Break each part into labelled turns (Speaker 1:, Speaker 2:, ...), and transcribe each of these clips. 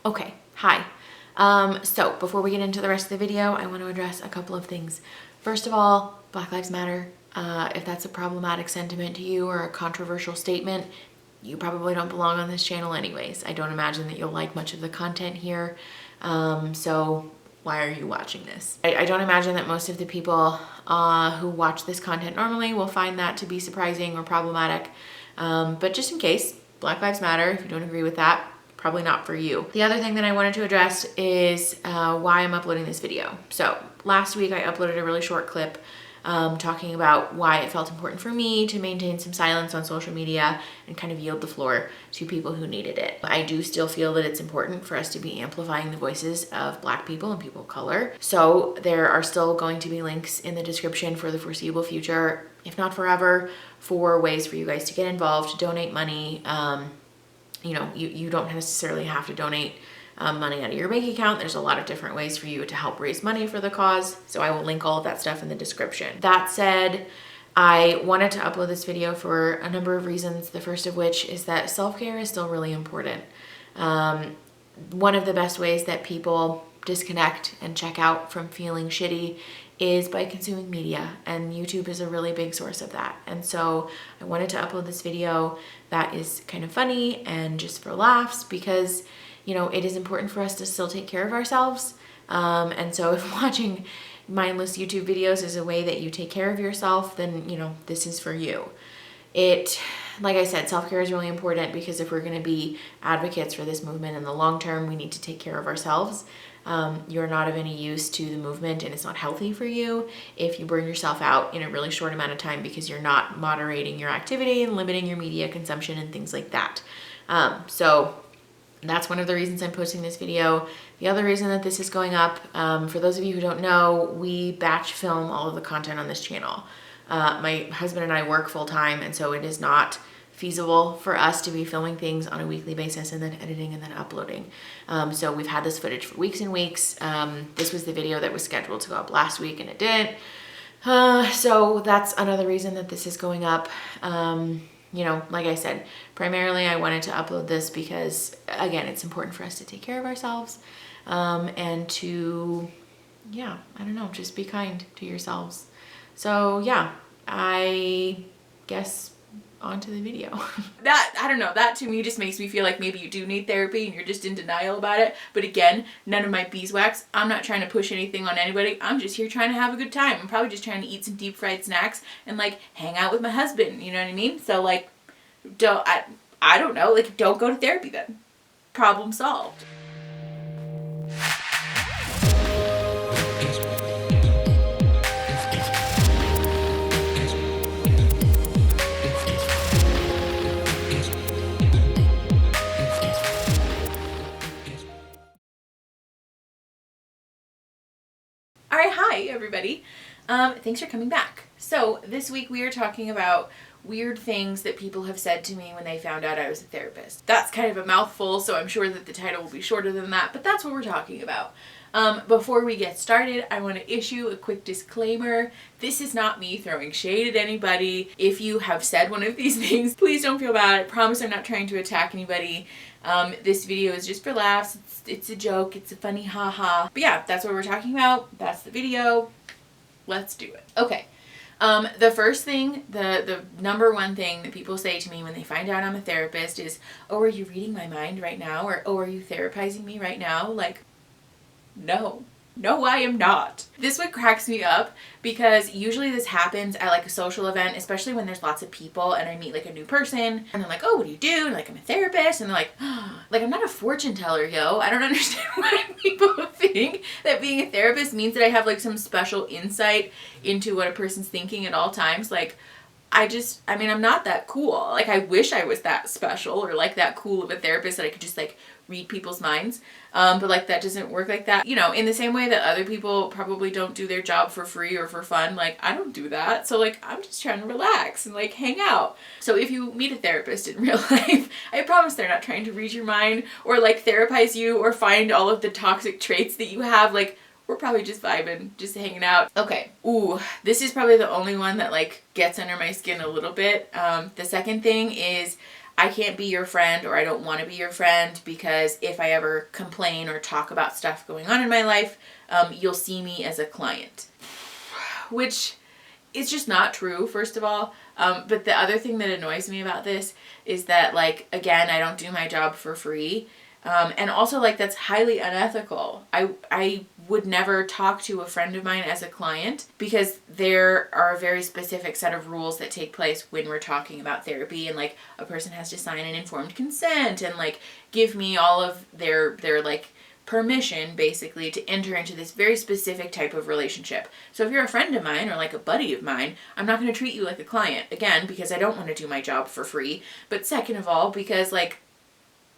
Speaker 1: Okay, hi. So before we get into the rest of the video, I want to address a couple of things. First of all, Black Lives Matter. If that's a problematic sentiment to you or a controversial statement, you probably don't belong on this channel anyways. I don't imagine that you'll like much of the content here. So why are you watching this? I don't imagine that most of the people who watch this content normally will find that to be surprising or problematic. But just in case, Black Lives Matter, if you don't agree with that, probably not for you. The other thing that I wanted to address is why I'm uploading this video. So last week I uploaded a really short clip talking about why it felt important for me to maintain some silence on social media and kind of yield the floor to people who needed it. I do still feel that it's important for us to be amplifying the voices of Black people and people of color. So there are still going to be links in the description for the foreseeable future, if not forever, for ways for you guys to get involved, to donate money. You know, you don't necessarily have to donate money out of your bank account. There's a lot of different ways for you to help raise money for the cause. So I will link all of that stuff in the description. That said, I wanted to upload this video for a number of reasons. The first of which is that self-care is still really important. One of the best ways that people disconnect and check out from feeling shitty is by consuming media, and YouTube is a really big source of that. And so I wanted to upload this video that is kind of funny and just for laughs, because you know, it is important for us to still take care of ourselves. And so if watching mindless YouTube videos is a way that you take care of yourself, then you know, this is for you. Like I said, self-care is really important, because if we're going to be advocates for this movement in the long term, we need to take care of ourselves. You're not of any use to the movement, and it's not healthy for you if you burn yourself out in a really short amount of time because you're not moderating your activity and limiting your media consumption and things like that. So that's one of the reasons I'm posting this video. The other reason that this is going up, for those of you who don't know, we batch film all of the content on this channel. My husband and I work full time, and so it is not feasible for us to be filming things on a weekly basis and then editing and then uploading. So we've had this footage for weeks and weeks. This was the video that was scheduled to go up last week and it didn't. So that's another reason that this is going up. You know, like I said, primarily I wanted to upload this because, again, it's important for us to take care of ourselves, and to, yeah, I don't know, just be kind to yourselves. So yeah, I guess on to the video. I don't know, that to me just makes me feel like maybe you do need therapy and you're just in denial about it. But again, none of my beeswax. I'm not trying to push anything on anybody. I'm just here trying to have a good time. I'm probably just trying to eat some deep fried snacks and like hang out with my husband, you know what I mean? So like, I don't know, like don't go to therapy then. Problem solved. Hi everybody. Thanks for coming back. So this week we are talking about weird things that people have said to me when they found out I was a therapist. That's kind of a mouthful, so I'm sure that the title will be shorter than that, but that's what we're talking about. Before we get started, I want to issue a quick disclaimer. This is not me throwing shade at anybody. If you have said one of these things, please don't feel bad. I promise I'm not trying to attack anybody. This video is just for laughs. It's a joke. It's a funny haha. But yeah, that's what we're talking about. That's the video. Let's do it. Okay. The first thing, the number one thing that people say to me when they find out I'm a therapist is, oh, are you reading my mind right now? Or, oh, are you therapizing me right now? Like, no. No, I am not. This one cracks me up because usually this happens at like a social event, especially when there's lots of people and I meet like a new person and they're like, oh, what do you do? And like, I'm a therapist. And they're like, oh, like, I'm not a fortune teller, yo. I don't understand why people think that being a therapist means that I have like some special insight into what a person's thinking at all times. Like, I mean, I'm not that cool. Like, I wish I was that special or like that cool of a therapist that I could just like read people's minds. But like that doesn't work like that. You know, in the same way that other people probably don't do their job for free or for fun, like I don't do that. So like I'm just trying to relax and like hang out. So if you meet a therapist in real life, I promise they're not trying to read your mind or like therapize you or find all of the toxic traits that you have. Like, we're probably just vibing, just hanging out. Okay. Ooh, this is probably the only one that like gets under my skin a little bit. The second thing is I can't be your friend, or I don't want to be your friend, because if I ever complain or talk about stuff going on in my life, you'll see me as a client. Which is just not true, first of all. But the other thing that annoys me about this is that, like, again, I don't do my job for free. And also, like, that's highly unethical. I would never talk to a friend of mine as a client, because there are a very specific set of rules that take place when we're talking about therapy, and like a person has to sign an informed consent and like give me all of their like permission basically to enter into this very specific type of relationship. So if you're a friend of mine or like a buddy of mine, I'm not going to treat you like a client, again, because I don't want to do my job for free, but second of all, because like,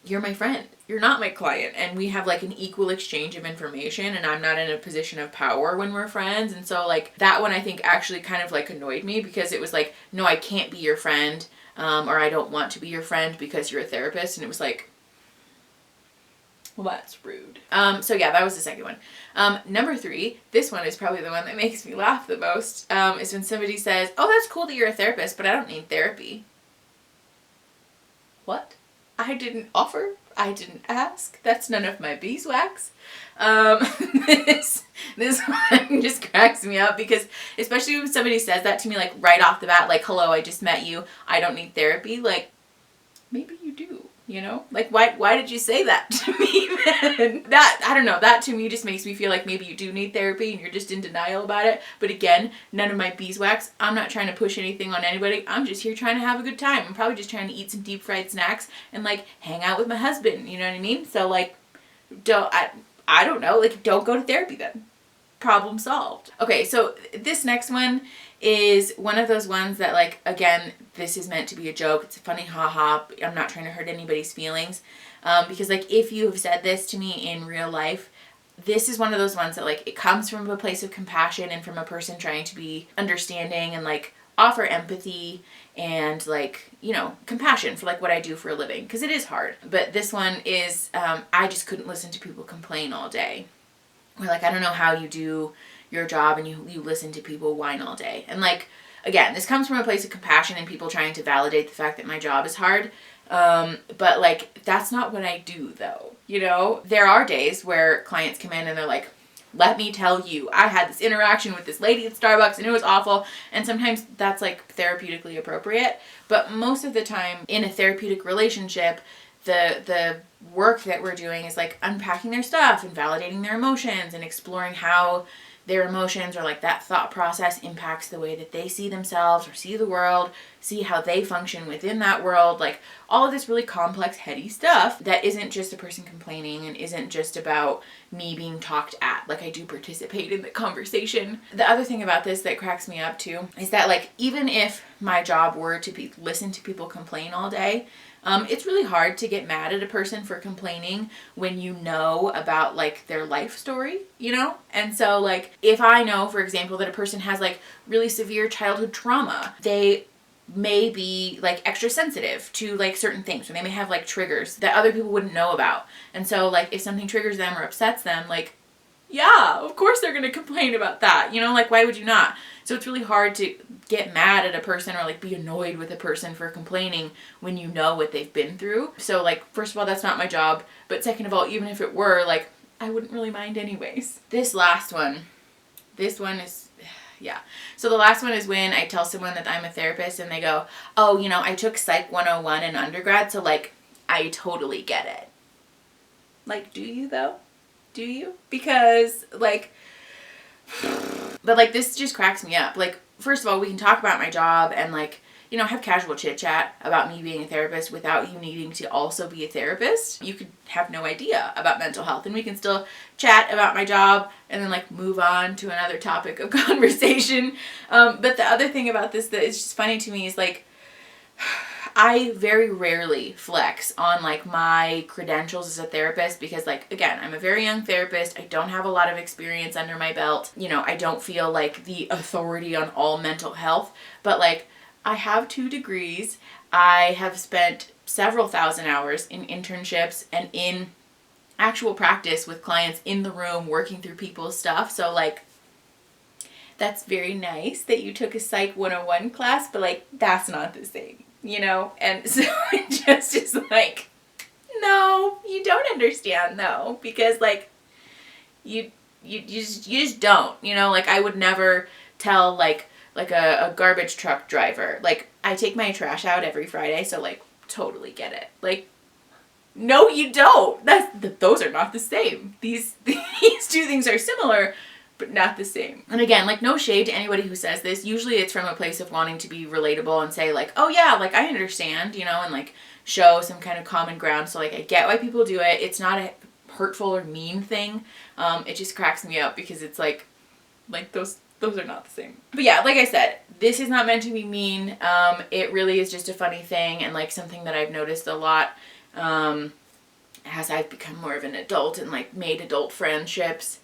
Speaker 1: you're my friend, you're not my client, and we have like an equal exchange of information, and I'm not in a position of power when we're friends. And so like that one I think actually kind of like annoyed me, because it was like, no, I can't be your friend, or I don't want to be your friend because you're a therapist. And it was like, well, that's rude. So yeah, that was the second one. Number 3, this one is probably the one that makes me laugh the most, is when somebody says, oh, that's cool that you're a therapist, but I don't need therapy. What? I didn't offer. I didn't ask. That's none of my beeswax. This one just cracks me up, because especially when somebody says that to me, like right off the bat, like, hello, I just met you, I don't need therapy. Like, maybe you do, you know? Like, why did you say that to me then? That, I don't know, that to me just makes me feel like maybe you do need therapy and you're just in denial about it. But again, none of my beeswax. I'm not trying to push anything on anybody. I'm just here trying to have a good time. I'm probably just trying to eat some deep fried snacks and like hang out with my husband, you know what I mean? So like, I don't know, like, don't go to therapy then. Problem solved. Okay, so this next one is one of those ones that, like, again, this is meant to be a joke. It's a funny haha. I'm not trying to hurt anybody's feelings. Because, like, if you have said this to me in real life, this is one of those ones that, like, it comes from a place of compassion and from a person trying to be understanding and, like, offer empathy and, like, you know, compassion for, like, what I do for a living. Because it is hard. But this one is, I just couldn't listen to people complain all day. Or like, I don't know how you do your job and you listen to people whine all day. And like, again, this comes from a place of compassion and people trying to validate the fact that my job is hard. But like, that's not what I do though. You know, there are days where clients come in and they're like, let me tell you, I had this interaction with this lady at Starbucks and it was awful. And sometimes that's like therapeutically appropriate. But most of the time in a therapeutic relationship, the work that we're doing is like unpacking their stuff and validating their emotions and exploring how their emotions or like that thought process impacts the way that they see themselves or see the world, see how they function within that world, like all of this really complex, heady stuff that isn't just a person complaining and isn't just about me being talked at. Like, I do participate in the conversation. The other thing about this that cracks me up too is that, like, even if my job were to listen to people complain all day, it's really hard to get mad at a person for complaining when you know about like their life story, you know? And so like, if I know, for example, that a person has like really severe childhood trauma, they may be like extra sensitive to like certain things, or they may have like triggers that other people wouldn't know about. And so like, if something triggers them or upsets them, like, yeah, of course they're going to complain about that, you know, like, why would you not? So it's really hard to get mad at a person or like be annoyed with a person for complaining when you know what they've been through. So like, first of all, that's not my job. But second of all, even if it were, like, I wouldn't really mind anyways. This one is, yeah. So the last one is when I tell someone that I'm a therapist and they go, oh, you know, I took Psych 101 in undergrad, so like, I totally get it. Like, do you though? Do you? Because like, but like, this just cracks me up. Like, first of all, we can talk about my job and like, you know, have casual chit chat about me being a therapist without you needing to also be a therapist. You could have no idea about mental health and we can still chat about my job and then like move on to another topic of conversation. But the other thing about this that is just funny to me is like, I very rarely flex on like my credentials as a therapist because, like, again, I'm a very young therapist. I don't have a lot of experience under my belt. You know, I don't feel like the authority on all mental health, but like, I have 2 degrees. I have spent several thousand hours in internships and in actual practice with clients in the room working through people's stuff. So like, that's very nice that you took a Psych 101 class, but like, that's not the same.
Speaker 2: you know? And so it just is like, no, you don't understand though, because like you just don't, you know? Like I would never tell like a garbage truck driver, like I take my trash out every Friday, so like totally get it. Like, no, you don't. Those are not the same. These two things are similar, but not the same. And again, like no shade to anybody who says this. Usually it's from a place of wanting to be relatable and say like, oh yeah, like I understand, you know, and like show some kind of common ground. So like I get why people do it. It's not a hurtful or mean thing. It just cracks me up because it's like those are not the same. But yeah, like I said, this is not meant to be mean. It really is just a funny thing and like something that I've noticed a lot as I've become more of an adult and like made adult friendships.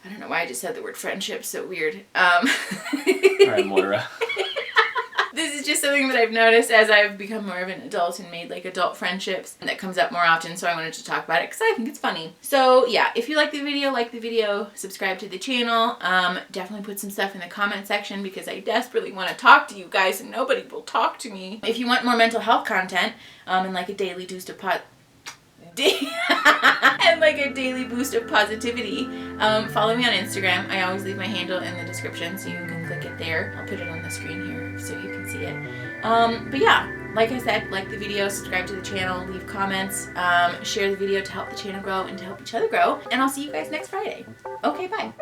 Speaker 2: I don't know why I just said the word friendship, so weird. All
Speaker 3: right, Moira.
Speaker 2: This is just something that I've noticed as I've become more of an adult and made like adult friendships, and that comes up more often, so I wanted to talk about it because I think it's funny. So yeah, if you like the video, subscribe to the channel. Definitely put some stuff in the comment section because I desperately want to talk to you guys and nobody will talk to me. If you want more mental health content and like a daily boost of positivity, follow me on Instagram. I always leave my handle in the description so you can click it there. I'll put it on the screen here so you can see it. But yeah, like I said, like the video, subscribe to the channel, leave comments, share the video to help the channel grow and to help each other grow. And I'll see you guys next Friday. Okay, bye.